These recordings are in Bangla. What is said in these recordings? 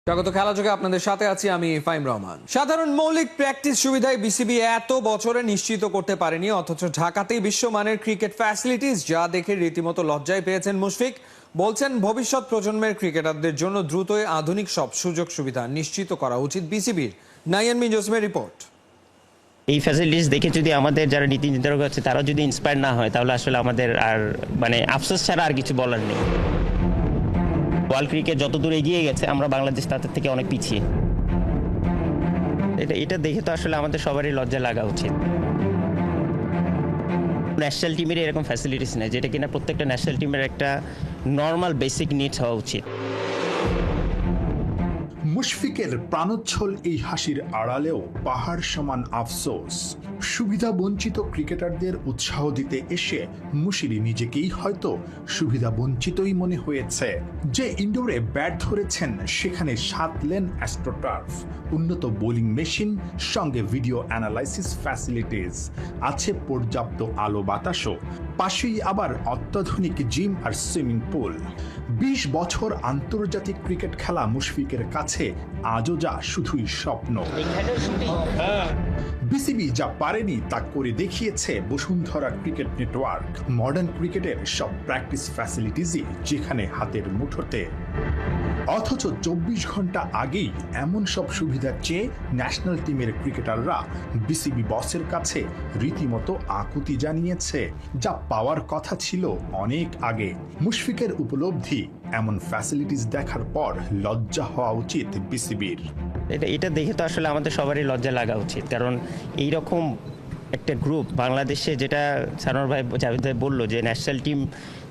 স্বাগত খেলা যোগে আপনাদের সাথে আছি আমি ফাইম রহমান। সাধারণ মৌলিক প্র্যাকটিস সুবিধায় বিসিবি এত বছরে নিশ্চিত করতে পারেনি, অথচ ঢাকাতেই বিশ্বমানের ক্রিকেট ফ্যাসিলিটিস যা দেখে রীতিমতো লজ্জায় পেয়েছেন মুশফিক। বলছেন ভবিষ্যৎ প্রজন্মের ক্রিকেটারদের জন্য দ্রুতই আধুনিক সব সুযোগ সুবিধা নিশ্চিত করা উচিত বিসিবির। নাইয়ান মিন জোসেমের রিপোর্ট। এই ফ্যাসিলিটিস দেখে যদি আমাদের যারা নীতি নির্ধারক আছে তারা যদি ইন্সপায়ার না হয়, তাহলে আসলে আমাদের আর আফসোস ছাড়া আর কিছু বলার নেই। ওয়ার্ল্ড ক্রিকেট যত দূর এগিয়ে গেছে, আমরা বাংলাদেশ তাদের থেকে অনেক পিছিয়ে। এটা দেখে তো আসলে আমাদের সবারই লজ্জা লাগা উচিত। ন্যাশনাল টিমের এরকম ফ্যাসিলিটিস নেই, যেটা কিনা প্রত্যেকটা ন্যাশনাল টিমের একটা নর্মাল বেসিক নিডস হওয়া উচিত। মুশফিকের প্রাণোচ্ছল এই হাসির আড়ালেও পাহাড় সমান আফসোস। সুবিধা বঞ্চিত ক্রিকেটারদের উৎসাহ দিতে এসে মুশিরি নিজেকেই হয়তো সুবিধা বঞ্চিতই মনে হয়েছে। যে ইনডোরে ব্যাট ধরেছেন সেখানে 7 লেন অ্যাস্ট্রোটার্ফ, উন্নত বোলিং মেশিন, সঙ্গে ভিডিও অ্যানালাইসিস ফ্যাসিলিটিস, আছে পর্যাপ্ত আলো বাতাসও, পাশেই আবার অত্যাধুনিক জিম আর সুইমিং পুল। 20 বছর আন্তর্জাতিক ক্রিকেট খেলা মুশফিকের কাছে আজও যা শুধুই স্বপ্ন। বিসিবি যা পারেনি তা করে দেখিয়েছে বসুন্ধরা ক্রিকেট নেটওয়ার্ক। মডার্ন ক্রিকেটের সব প্র্যাকটিস ফ্যাসিলিটিসই যেখানে হাতের মুঠোতে। অথচ 24 ঘন্টা আগেই এমন সব সুবিধা চেয়ে ন্যাশনাল টিমের ক্রিকেটাররা বিসিবি বসের কাছে রীতিমতো আকুতি জানিয়েছে, যা পাওয়ার কথা ছিল অনেক আগে। মুশফিকের উপলব্ধি, এমন ফ্যাসিলিটিস দেখার পর লজ্জা হওয়া উচিত বিসিবির। এটা দেখে তো আসলে আমাদের সবারই লজ্জা লাগা উচিত, কারণ এইরকম একটা গ্রুপ বাংলাদেশে, যেটা সানোয়ার ভাই জাভেদ ভাই বললো যে ন্যাশনাল টিম,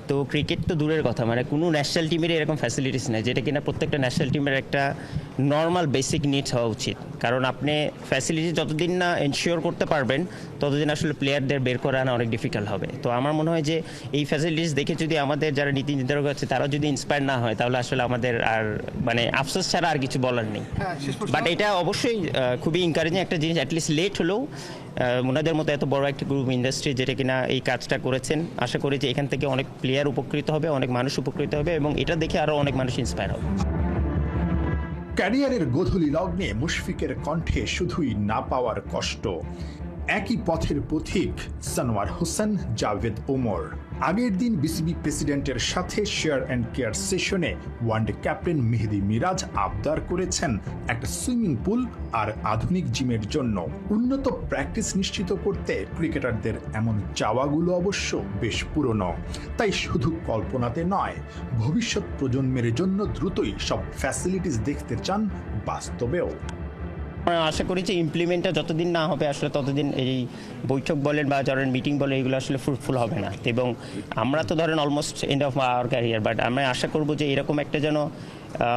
তো ক্রিকেট তো দূরের কথা, কোনো ন্যাশনাল টিমের এরকম ফ্যাসিলিটিস নেই, যেটা কিনা প্রত্যেকটা ন্যাশনাল টিমের একটা নর্মাল বেসিক নিডস হওয়া উচিত। কারণ আপনি ফ্যাসিলিটি যতদিন না এনশিওর করতে পারবেন, ততদিন আসলে প্লেয়ারদের বের করা আনা অনেক ডিফিকাল্ট হবে। তো আমার মনে হয় যে এই ফ্যাসিলিটিস দেখে যদি আমাদের যারা নীতি নির্ধারক আছে তারা যদি ইন্সপায়ার না হয়, তাহলে আসলে আমাদের আর আফসোস ছাড়া আর কিছু বলার নেই। বাট এটা অবশ্যই খুবই এনকারেজিং একটা জিনিস, অ্যাটলিস্ট লেট হলেও ওনাদের মতো এত বড় একটা গ্রুপ ইন্ডাস্ট্রি যেটা কিনা এই কাজটা করেছেন, আশা করি যে এখান থেকে অনেক প্লেয়ার উপকৃত হবে, অনেক মানুষ উপকৃত হবে, এবং এটা দেখে আরও অনেক মানুষ ইন্সপায়ার হবে। ক্যারিয়ারের গোধূলি লগ্নে মুশফিকের কণ্ঠে শুধুই না পাওয়ার কষ্ট। একই পথের পথিক সানোয়ার হোসেন, জাভেদ ওমর। আগের দিন বিসিবি প্রেসিডেন্টের সাথে শেয়ার অ্যান্ড কেয়ার সেশনে ওয়ানডে ক্যাপ্টেন মেহেদী মিরাজ আবদার করেছেন একটা সুইমিং পুল আর আধুনিক জিমের জন্য। উন্নত প্র্যাকটিস নিশ্চিত করতে ক্রিকেটারদের এমন চাওয়াগুলো অবশ্য বেশ পুরনো, তাই শুধু কল্পনাতে নয়, ভবিষ্যৎ প্রজন্মের জন্য দ্রুতই সব ফ্যাসিলিটিস দেখতে চান বাস্তবেও। আশা করি যে ইমপ্লিমেন্টটা যতদিন না হবে, আসলে ততদিন এই বৈঠক বলেন বা ধরেন মিটিং বলে এগুলো আসলে ফ্রুটফুল হবে না। এবং আমরা তো ধরেন almost end of our career, but আমরা আশা করব যে এরকম একটা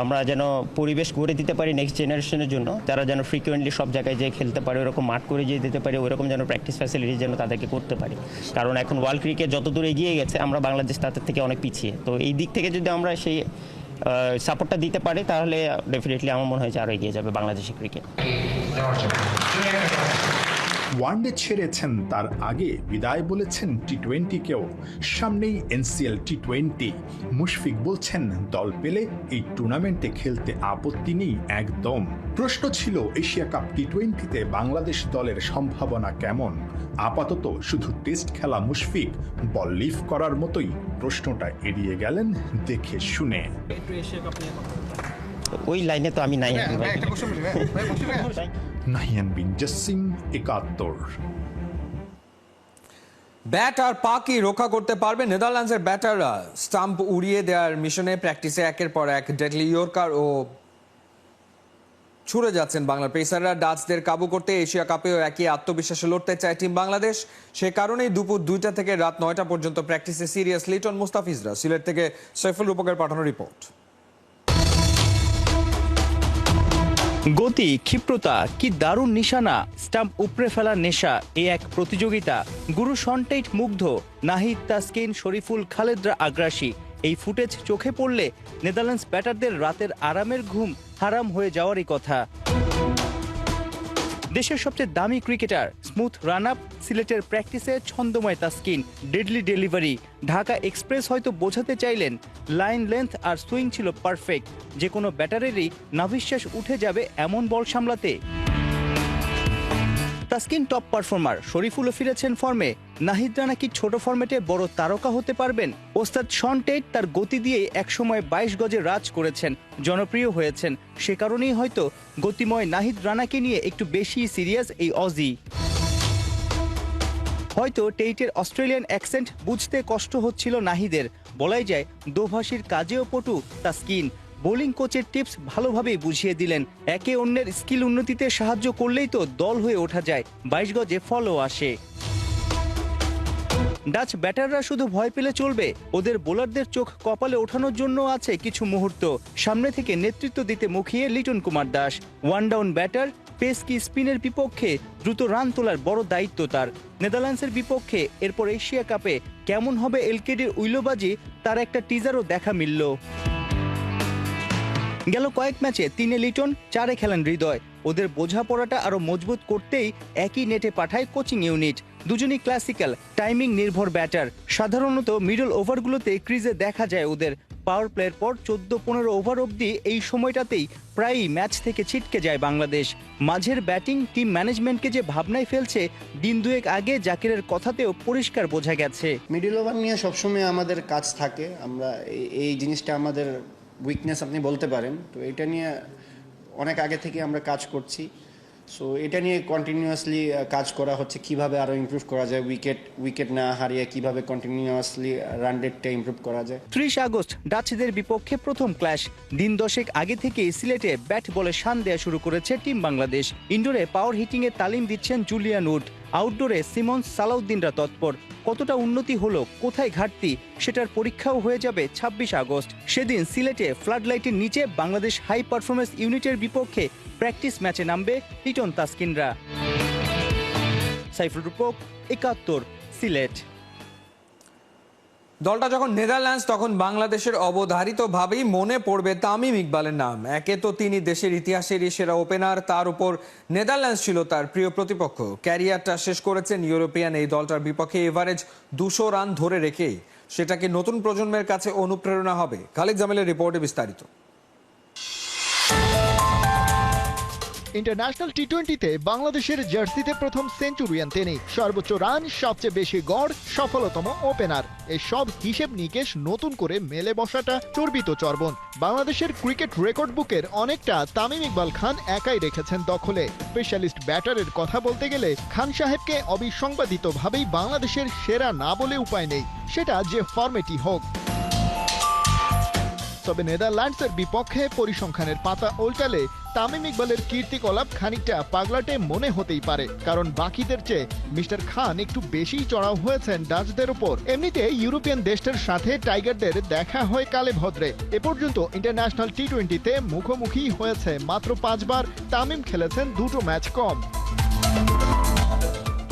আমরা যেন পরিবেশ গড়ে দিতে পারি নেক্সট জেনারেশনের জন্য, তারা যেন ফ্রিকুয়েন্টলি সব জায়গায় যেয়ে খেলতে পারে, ওরকম মাঠ করে যেয়ে দিতে পারে, ওরকম যেন প্র্যাকটিস ফ্যাসিলিটি যেন তাদেরকে করতে পারি। কারণ এখন ওয়ার্ল্ড ক্রিকেট যত দূর এগিয়ে গেছে, আমরা বাংলাদেশ তাদের থেকে অনেক পিছিয়ে। তো এই দিক থেকে যদি আমরা সেই সাপোর্টটা দিতে পারি, তাহলে ডেফিনেটলি আমার মনে হয় যে আরও এগিয়ে যাবে বাংলাদেশি ক্রিকেট। ওয়ানডে ছেড়েছেন, তার আগে বিদায় বলেছেন টি-20কেও। সামনেই এনসিএল টি-20। মুশফিক বলছেন দল পেলে এই টুর্নামেন্টে খেলতে আপত্তি নেই একদম। প্রশ্ন ছিল এশিয়া কাপ টি-20তে বাংলাদেশ দলের সম্ভাবনা কেমন। আপাতত শুধু টেস্ট খেলা মুশফিক বল লিভ করার মতোই প্রশ্নটা এড়িয়ে গেলেন দেখে শুনে। ওই লাইনে তো আমি নাই। নাহিয়ান বিন জসিম, ৭১। ব্যাট আর পাকই রক্ষা করতে পারবে নেদারল্যান্ডসের ব্যাটাররা। স্টাম্প উড়িয়ে দেওয়ার মিশনে প্র্যাকটিসে একের পর এক ডেডলি ইয়র্কার ও ছুড়ে যাচ্ছেন বাংলার পেসাররা। ডাচদের কাবু করতে এশিয়া কাপেও একই আত্মবিশ্বাসে লড়তে চায় টিম বাংলাদেশ। সে কারণেই দুপুর 2টা থেকে রাত 9টা পর্যন্ত প্র্যাকটিসে সিরিয়াস লিটন মুস্তাফিজরা। সিলেট থেকে সৈফুল রূপকের পাঠানো রিপোর্ট। গতি, ক্ষিপ্রতা, কি দারুণ নিশানা! স্টাম্প উপড়ে ফেলার নেশা, এ এক প্রতিযোগিতা। গুরু সনটেইট মুগ্ধ, নাহিদ, তাসকিন, শরীফুল, খালেদরা আগ্রাসী। এই ফুটেজ চোখে পড়লে নেদারল্যান্ডস ব্যাটারদের রাতের আরামের ঘুম হারাম হয়ে যাওয়ারই কথা। দেশের সবচেয়ে দামি ক্রিকেটার, স্মুথ রান আপ, সিলেটের প্র্যাকটিসে ছন্দময় Taskin, deadly delivery. Dhaka express হয়তো বোঝাতে চাইলেন লাইন লেন্থ আর সুইং ছিল পারফেক্ট, যে কোনো ব্যাটারেরই নাভিশ্বাস উঠে যাবে এমন বল সামলাতে। তাসকিন টপ পারফর্মার, শরীফুলও ফিরেছেন ফর্মে। নাহিদরা নাকি ছোট ফরম্যাটে বড় তারকা হতে পারবেন। ওস্তাদ শন টেট তার গতি দিয়ে একসময় 22 গজে রাজ করেছেন, জনপ্রিয় হয়েছেন। সে কারণেই হয়তো গতিময় নাহিদ রানাকে নিয়ে একটু বেশি সিরিয়াস এই অজি। হয়তো টেইটের অস্ট্রেলিয়ান অ্যাকসেন্ট বুঝতে কষ্ট হচ্ছিল নাহিদের। বলাই যায় দোভাষীর কাজেও পটু তাসকিন। বোলিং কোচের টিপস ভালোভাবেই বুঝিয়ে দিলেন। একে অন্যের স্কিল উন্নতিতে সাহায্য করলেই তো দল হয়ে ওঠা যায়। 22 গজে ফলও আসে। ডাচ ব্যাটাররা শুধু ভয় পেলে চলবে, ওদের বোলারদের চোখ কপালে ওঠানোর জন্য আছে কিছু মুহূর্ত। সামনে থেকে নেতৃত্ব দিতে মুখিয়ে Liton Kumar Das. One down batter, pace কি স্পিনের বিপক্ষে দ্রুত রান তোলার বড় দায়িত্ব তার। নেদারল্যান্ডসের বিপক্ষে এরপর এশিয়া কাপে কেমন হবে এলকেডির উইলোবাজি, তার একটা টিজারও দেখা মিলল। গেল কয়েক ম্যাচে 3-এ লিটন, 4-এ খেলেন হৃদয়। ওদের বোঝাপড়াটা আরো মজবুত করতেই একই নেটে পাঠায় কোচিং ইউনিট। দুজনই ক্লাসিক্যাল টাইমিং নির্ভর ব্যাটার। সাধারণত মিডল ওভারগুলোতে ক্রিজে দেখা যায় ওদের। পাওয়ার প্লের পর 14-15 ওভার অবধি এই সময়টাতেই প্রায়ই ম্যাচ থেকে ছিটকে যায় বাংলাদেশ। মাঝের ব্যাটিং টিম ম্যানেজমেন্টকে যে ভাবনায় ফেলছে, দিন দুয়েক আগে জাকিরের কথাতেও পরিষ্কার বোঝা গেছে। মিডল ওভার নিয়ে সবসময় আমাদের কাজ থাকে, আমরা এই জিনিসটা আমাদের উইকনেস আপনি বলতে পারেন। তো এটা নিয়ে অনেক আগে থেকে আমরা কাজ করছি। সো এটা নিয়ে কন্টিনিউয়াসলি কাজ করা হচ্ছে, কিভাবে আরও ইমপ্রুভ করা যায়, উইকেট না হারিয়ে কিভাবে কন্টিনিউয়াসলি রান রেটটা ইমপ্রুভ করা যায়। 30 আগস্ট ডাচদের বিপক্ষে প্রথম ক্ল্যাশ। দিন দশেক আগে থেকেই সিলেটে ব্যাট বলে শান দেয়া শুরু করেছে টিম বাংলাদেশ। ইনডোরে পাওয়ার হিটিংয়ে তালিম দিচ্ছেন জুলিয়ান উড। আউটডোরে সিমন্স, সালাউদ্দিনরা তৎপর। কতটা উন্নতি হলো, কোথায় ঘাটতি, সেটার পরীক্ষাও হয়ে যাবে 26 আগস্ট। সেদিন সিলেটে ফ্লাডলাইটের নিচে বাংলাদেশ হাই পারফরমেন্স ইউনিটের বিপক্ষে প্র্যাকটিস ম্যাচে নামবে লিটন তাসকিনরা। সাইফুল রূপক, 71, সিলেট। দলটা যখন নেদারল্যান্ডস, তখন বাংলাদেশের অবধারিতভাবেই মনে পড়বে তামিম ইকবালের নাম। একে তো তিনি দেশের ইতিহাসেরই সেরা ওপেনার, তার উপর নেদারল্যান্ডস ছিল তার প্রিয় প্রতিপক্ষ। ক্যারিয়ারটা শেষ করেছেন ইউরোপিয়ান এই দলটার বিপক্ষে এভারেজ 200 রান ধরে রেখেই। সেটাকে নতুন প্রজন্মের কাছে অনুপ্রেরণা হবে। খালিদ জামিলের রিপোর্টে বিস্তারিত। ইন্টারন্যাশনাল টি-20তে বাংলাদেশের জার্সিতে প্রথম সেঞ্চুরিয়ান তিনি। সর্বোচ্চ রান, সবচেয়ে বেশি গড়, সফলতম ওপেনার। এই সব হিসেব নিকেশ নতুন করে মেলে বসাটা চর্বিত চর্বণ। বাংলাদেশের ক্রিকেট রেকর্ড বুকের অনেকটা তামিম ইকবাল খান একাই রেখেছেন দখলে। স্পেশালিস্ট ব্যাটারের কথা বলতে গেলে খান সাহেবকে অবিসংবাদিতভাবেই বাংলাদেশের সেরা না বলে উপায় নেই, সেটা যে ফরম্যাটই হোক। তবে নেদারল্যান্ডসের বিপক্ষে পরিসংখ্যানের পাতা উল্টালে তামিম ইকবালের কীর্তিকলাপ খানিকটা পাগলাটে মনে হতেই পারে, কারণ বাকিদের চেয়ে মিস্টার খান একটু বেশিই চড়াও হয়েছেন ডাচদের উপর। এমনিতে ইউরোপিয়ান দেশটার সাথে টাইগারদের দেখা হয় কালে ভদ্রে। এ পর্যন্ত ইন্টারন্যাশনাল টি-20তে মুখোমুখি হয়েছে মাত্র 5 বার। তামিম খেলেছেন 2টো ম্যাচ কম।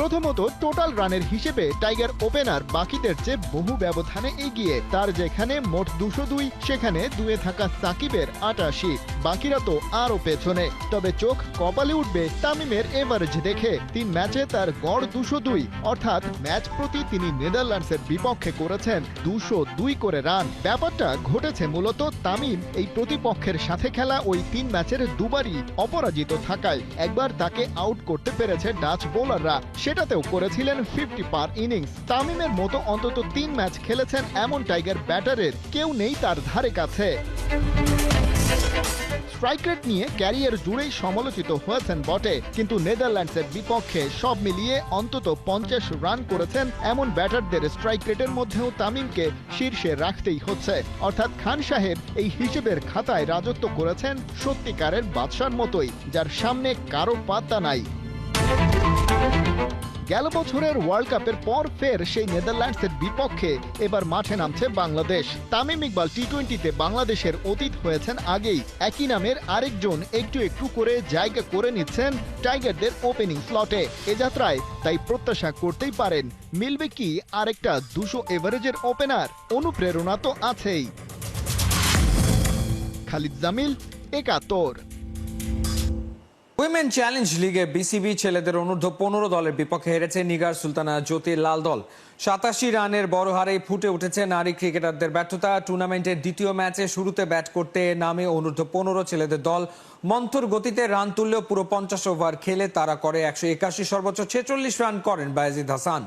প্রথমত টোটাল রানের হিসেবে টাইগার ওপেনার বাকিদের চেয়ে বহু ব্যবধানে এগিয়ে। তার যেখানে মোট 202, সেখানে 2-এ থাকা সাকিবের 88, বাকিরা তো আরও পেছনে। তবে চোখ কপালে উঠবে তামিমের এভারেজ দেখে। 3 ম্যাচে তার গড় 202, অর্থাৎ ম্যাচ প্রতি তিনি নেদারল্যান্ডসের বিপক্ষে করেছেন 202 করে রান। ব্যাপারটা ঘটেছে মূলত তামিম এই প্রতিপক্ষের সাথে খেলা ওই 3 ম্যাচের দুবারই অপরাজিত থাকায়। একবার তাকে আউট করতে পেরেছে ডাচ বোলাররা, সেটাতেও করেছিলেন 50 পার ইনিংস। তামিমের মতো অন্তত 3 ম্যাচ খেলেছেন এমন টাইগার ব্যাটারের কেউ নেই তার ধারে কাছে। স্ট্রাইক রেট নিয়ে ক্যারিয়ার জুড়েই সমালোচিত হয়েছেন বটে, কিন্তু নেদারল্যান্ডসের বিপক্ষে সব মিলিয়ে অন্তত 50 রান করেছেন এমন ব্যাটারদের স্ট্রাইক রেটের মধ্যেও তামিমকে শীর্ষে রাখতেই হচ্ছে। অর্থাৎ খান সাহেব এই হিসেবের খাতায় রাজত্ব করেছেন সত্যিকারের বাদশার মতোই, যার সামনে কারো পাত্তা নাই। গেল বছরের ওয়ার্ল্ড কাপের পর ফের সেই নেদারল্যান্ডসের বিপক্ষে এবার মাঠে নামছে বাংলাদেশ। তামিম ইকবাল টি-20তে বাংলাদেশের অতীত হয়েছেন আগেই। একই নামের আরেকজন একটু একটু করে জায়গা করে নিচ্ছেন টাইগারদের ওপেনিং স্লটে। এ যাত্রায় তাই প্রত্যাশা করতেই পারেন মিলবে কি আরেকটা 200 এভারেজের ওপেনার। অনুপ্রেরণা তো আছেই। খালিদ জামিল, 71। উইমেন চ্যালেঞ্জ লিগে বিসিবি ছেলেদের অনূর্ধ্ব 15 দলের বিপক্ষে হেরেছে নিগার সুলতানা জ্যোতির লাল দল। 87 রানের বড় হারেই ফুটে উঠেছে নারী ক্রিকেটারদের ব্যর্থতা। টুর্নামেন্টের দ্বিতীয় ম্যাচে শুরুতে ব্যাট করতে নামে অনূর্ধ্ব 15 ছেলেদের দল মন্থর গতিতে রান তুললেও পুরো 50 ওভার খেলে তারা করে 181, সর্বোচ্চ 46 রান করেন বায়েজিদ হাসান।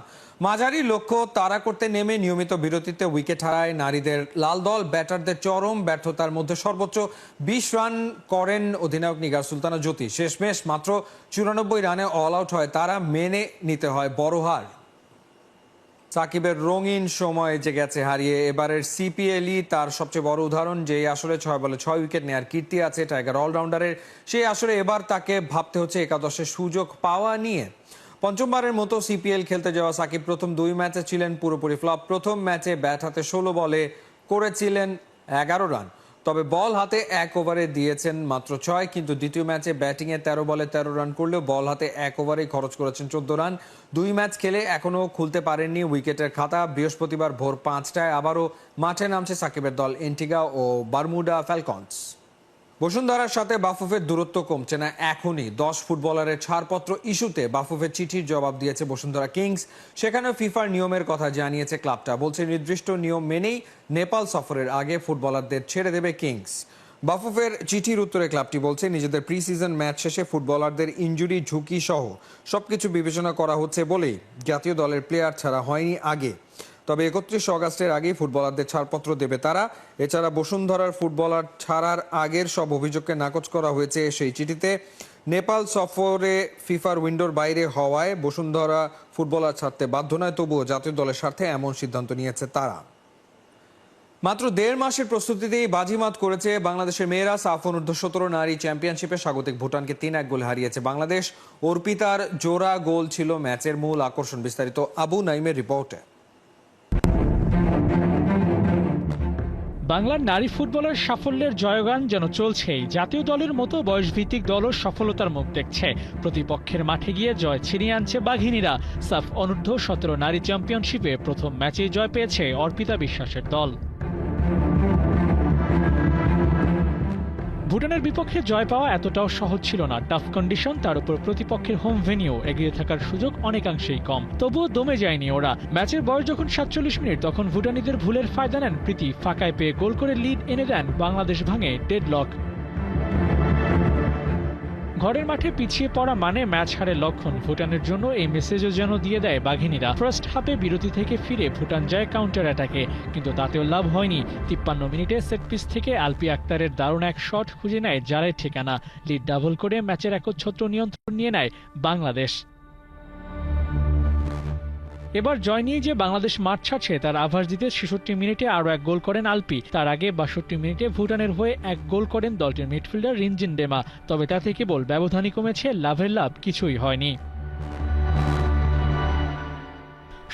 মাঝারি লক্ষ্য তাড়া করতে নেমে নিয়মিত বিরতিতে উইকেট হারায় নারীদের লাল দল। ব্যাটারদের চরম ব্যর্থতার মধ্যে সর্বোচ্চ 20 রান করেন অধিনায়ক নিগার সুলতানা জ্যোতি। শেষমেশ মাত্র 94 রানে অল আউট হয় তারা। মেনে নিতে হয় বড় হার। সাকিবের রঙিন সময় যে গেছে হারিয়ে। এবারের সিপিএলই তার সবচেয়ে বড় উদাহরণ। যে আসলে 6 বলে 6 উইকেট নেয়ার কীর্তি আছে টাইগার অলরাউন্ডারের, সেই আসলে এবার তাকে ভাবতে হচ্ছে একাদশের সুযোগ পাওয়া নিয়ে। পঞ্চমবারের মতো সিপিএল খেলতে যাওয়া সাকিব প্রথম 2 ম্যাচে ছিলেন পুরোপুরি ফ্লপ। প্রথম ম্যাচে ব্যাট হাতে 16 বলে করেছিলেন 11 রান, তবে বল হাতে 1 ওভারে দিয়েছেন মাত্র 6। কিন্তু দ্বিতীয় ম্যাচে ব্যাটিংয়ে 13 বলে 13 রান করলেও বল হাতে 1 ওভারেই খরচ করেছেন 14 রান। 2 ম্যাচ খেলে এখনো খুলতে পারেননি উইকেটের খাতা। বৃহস্পতিবার ভোর 5টায় আবারও মাঠে নামছে সাকিবের দল এন্টিগা ও বারমুডা ফ্যালকনস। বসুন্ধরার সাথে বাফুফের দূরত্ব কমছে না এখনই। 10 ফুটবলারের ছাড়পত্র ইস্যুতে বাফুফের চিঠির জবাব দিয়েছে বসুন্ধরা কিংস। সেখানে ফিফার নিয়মের কথা জানিয়েছে ক্লাবটা। বলছে নির্দিষ্ট নিয়ম মেনেই নেপাল সফরের আগে ফুটবলারদের ছেড়ে দেবে কিংস। বাফুফের চিঠির উত্তরে ক্লাবটি বলছে নিজেদের প্রি সিজন ম্যাচ শেষে ফুটবলারদের ইনজুরি ঝুঁকি সহ সবকিছু বিবেচনা করা হচ্ছে বলেই জাতীয় দলের প্লেয়ার ছাড়া হয়নি আগে। তবে 31 অগাস্টের আগেই ফুটবলারদের ছাড়পত্র দেবে তারা। এছাড়া বসুন্ধরার ফুটবলার ছাড়ার আগের সব অভিযোগকে নাকচ করা হয়েছে সেই চিঠিতে। নেপাল সফরে ফিফার উইন্ডোর বাইরে হওয়ায় বসুন্ধরা ফুটবলার ছাড়তে বাধ্য নয়, তবুও জাতীয় দলের স্বার্থে এমন সিদ্ধান্ত নিয়েছে তারা। মাত্র 1.5 মাসের প্রস্তুতিতেই বাজিমাত করেছে বাংলাদেশের মেয়েরা। সাফ অনূর্ধ্ব 17 নারী চ্যাম্পিয়নশিপে স্বাগতিক ভুটানকে 3-1 গোলে হারিয়েছে বাংলাদেশ। অর্পিতার জোড়া গোল ছিল ম্যাচের মূল আকর্ষণ। বিস্তারিত আবু নাইমের রিপোর্টে। বাংলার নারী ফুটবলের সাফল্যের জয়গান যেন চলছেই। জাতীয় দলের মতো বয়সভিত্তিক দলও সফলতার মুখ দেখছে। প্রতিপক্ষের মাঠে গিয়ে জয় ছিনিয়ে আনছে বাঘিনীরা। সাফ অনূর্ধ্ব 17 নারী চ্যাম্পিয়নশিপে প্রথম ম্যাচেই জয় পেয়েছে অর্পিতা বিশ্বাসের দল। ভুটানের বিপক্ষে জয় পাওয়া এতটাও সহজ ছিল না। টাফ কন্ডিশন, তার উপর প্রতিপক্ষের হোম ভেনিউ, এগিয়ে থাকার সুযোগ অনেকাংশেই কম। তবুও দমে যায়নি ওরা। ম্যাচের বয়স যখন 47 মিনিট তখন ভুটানিদের ভুলের ফায়দা নেন প্রীতি। ফাঁকায় পেয়ে গোল করে লিড এনে দেন। বাংলাদেশ ভাঙে ডেডলক। ঘরের মাঠে পিছিয়ে পড়া মানে ম্যাচ হারের লক্ষণ। ভুটানের জন্য এই মেসেজও যেন দিয়ে দেয় বাঘিনীরা। ফার্স্ট হাফে বিরতি থেকে ফিরে ভুটান যায় কাউন্টার অ্যাটাকে, কিন্তু তাতেও লাভ হয়নি। 53 মিনিটে সেট পিস থেকে আলপি আক্তারের দারুণ এক শট খুঁজে নেয় জালের ঠিকানা। লিড ডাবল করে ম্যাচের একচ্ছত্র নিয়ন্ত্রণ নিয়ে নেয় বাংলাদেশ। এবার জয় নিয়ে যে বাংলাদেশ মাঠ ছাড়ছে তার আভাস দিতে 66 মিনিটে আরও 1 গোল করেন আলপি। তার আগে 62 মিনিটে ভুটানের হয়ে 1 গোল করেন দলটির মিডফিল্ডার রিনজিন ডেমা। তবে তাতে কেবল ব্যবধানই কমেছে, লাভের লাভ কিছুই হয়নি।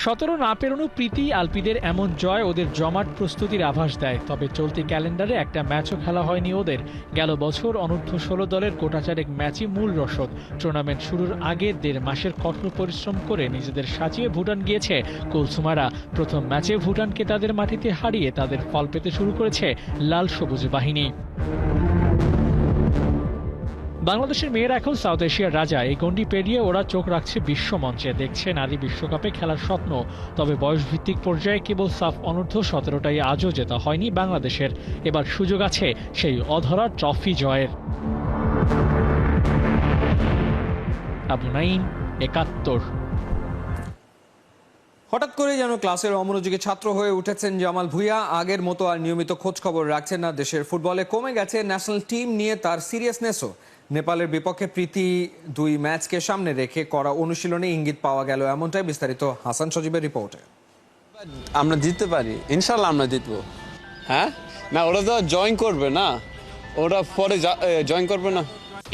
17 না পেরোনো প্রীতি আলপিদের এমন জয় ওদের জমাট প্রস্তুতির আভাস দেয়। তবে চলতি ক্যালেন্ডারে একটা ম্যাচও খেলা হয়নি ওদের। গেল বছর অনূর্ধ্ব 16 দলের গোটাচারেক ম্যাচই মূল রসদ। টুর্নামেন্ট শুরুর আগে 1.5 মাসের কঠোর পরিশ্রম করে নিজেদের সাজিয়ে ভুটান গিয়েছে কুলসুমারা। প্রথম ম্যাচে ভুটানকে তাদের মাটিতে হারিয়ে তাদের ফল পেতে শুরু করেছে লাল সবুজ বাহিনী। বাংলাদেশের মেয়েরা এখন সাউথ এশিয়ার রাজা। এই গণ্ডি পেরিয়ে ওরা চোখ রাখছে বিশ্বমঞ্চে, দেখছে নারী বিশ্বকাপে খেলার স্বপ্ন। তবে বয়সভিত্তিক পর্যায়ে কেবল সাফ অনূর্ধ্ব 17টাই আজও জেতা হয়নি বাংলাদেশের। এবার সুযোগ আছে সেই অধরা ট্রফি জয়ের। আবু নাইম, 71। হঠাৎ করে যেন ক্লাসের অমনোযোগী ছাত্র হয়ে উঠেছেন জামাল ভুঁইয়া। আগের মতো আর নিয়মিত খোঁজ খবর রাখছেন না দেশের ফুটবলে। কমে গেছে ন্যাশনাল টিম নিয়ে তার সিরিয়াসনেসও। নেপালের বিপক্ষে প্রীতি 2 ম্যাচকে সামনে রেখে করা অনুশীলনে ইঙ্গিত পাওয়া গেল এমনটাই। বিস্তারিত হাসান সজীবের রিপোর্টে। আমরা জিততে পারি, ইনশাল্লাহ আমরা জিতবো। হ্যাঁ না, ওরা তো জয়েন করবে না, ওরা পরে জয়েন করবে না।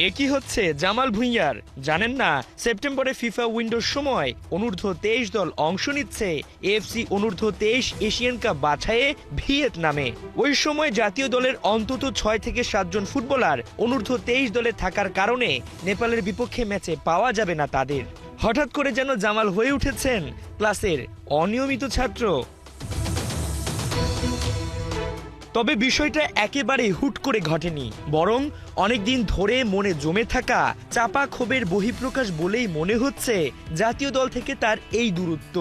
একই হচ্ছে জামাল ভুঁইয়ার। জানেন না, সেপ্টেম্বরে ফিফা উইন্ডোর সময় অনূর্ধ্ব 23 দল অংশ নিচ্ছে এএফসি অনূর্ধ্ব 23 এশিয়ান কাপ বাছাইয়ে ভিয়েতনামে। ওই সময় জাতীয় দলের অন্তত 6 থেকে 7 জন ফুটবলার অনূর্ধ্ব 23 দলে থাকার কারণে নেপালের বিপক্ষে ম্যাচে পাওয়া যাবে না তাদের। হঠাৎ করে যেন জামাল হয়ে উঠেছেন ক্লাসের অনিয়মিত ছাত্র। তবে বিষয়টা একেবারে হুট করে ঘটেনি, বরং অনেকদিন ধরে মনে জমে থাকা চাপা ক্ষোভের বহিঃপ্রকাশ বলেই মনে হচ্ছে জাতীয় দল থেকে তার এই দূরত্ব।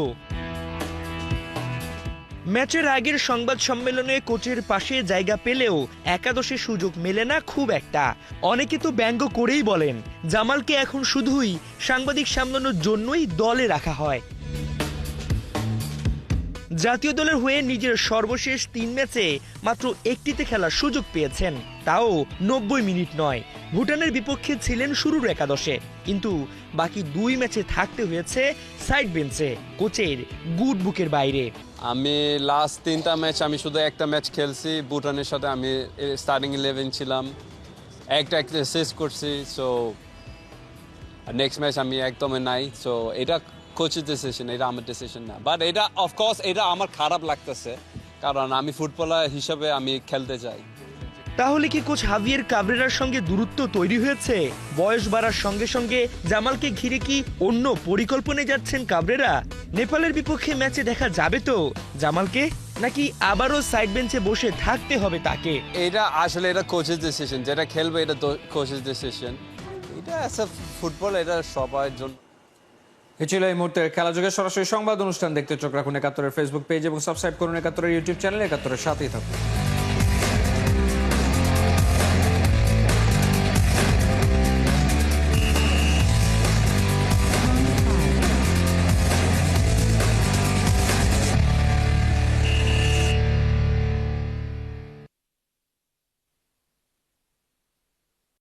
ম্যাচের আগের সংবাদ সম্মেলনে কোচের পাশে জায়গা পেলেও একাদশে সুযোগ মেলে না খুব একটা। অনেকে তো ব্যঙ্গ করেই বলেন জামালকে এখন শুধুই সাংবাদিক সামলানোর জন্যই দলে রাখা হয়। জাতীয় দলের হয়ে নিজের সর্বশেষ 3 ম্যাচে মাত্র একটিতে খেলার সুযোগ পেয়েছেন, তাও 90 মিনিট নয়। ভুটানের বিপক্ষে ছিলেন শুরুর একাদশে, কিন্তু বাকি 2 ম্যাচে থাকতে হয়েছে সাইড বেঞ্চে কোচের গুড বুকের বাইরে। আমি লাস্ট 3টা ম্যাচ আমি শুধু একটা ম্যাচ খেলছি ভুটানের সাথে, আমি স্টার্টিং 11 ছিলাম, একটা শেষ করছি। সো নেক্সট ম্যাচ আমি একদমই নাই। সো এটা কোচের ডিসিশন, এটা আমার ডিসিশন না। বাট এটা অফকোর্স এটা আমার খারাপ লাগতেছে, কারণ আমি ফুটবলার হিসেবে আমি খেলতে চাই। তাহলে কি কোচ হাভিয়ের কাবরেরার সঙ্গে দূরত্ব তৈরি হয়েছে? বয়স বাড়ার সঙ্গে সঙ্গে জামালকে ঘিরে কি অন্য পরিকল্পনায় যাচ্ছেন কাবরেরা? নেপালের বিপক্ষে ম্যাচে দেখা যাবে তো জামালকে, নাকি আবারও সাইড বেঞ্চে বসে থাকতে হবে তাকে? এটা আসলে এটা কোচের ডিসিশন, যেটা খেলবে এটা কোচের ডিসিশন। এটা ফুটবল, এটা সবার জন্য। এ ছিল এই মুহূর্তের খেলা যুগের সরাসরি সংবাদ অনুষ্ঠান। দেখতে চোখ রাখুন ৭১-এর ফেসবুক পেজ এবং সাবস্ক্রাইব করুন ৭১-এর ইউটিউব চ্যানেল। ৭১-এর সাথেই থাকুন।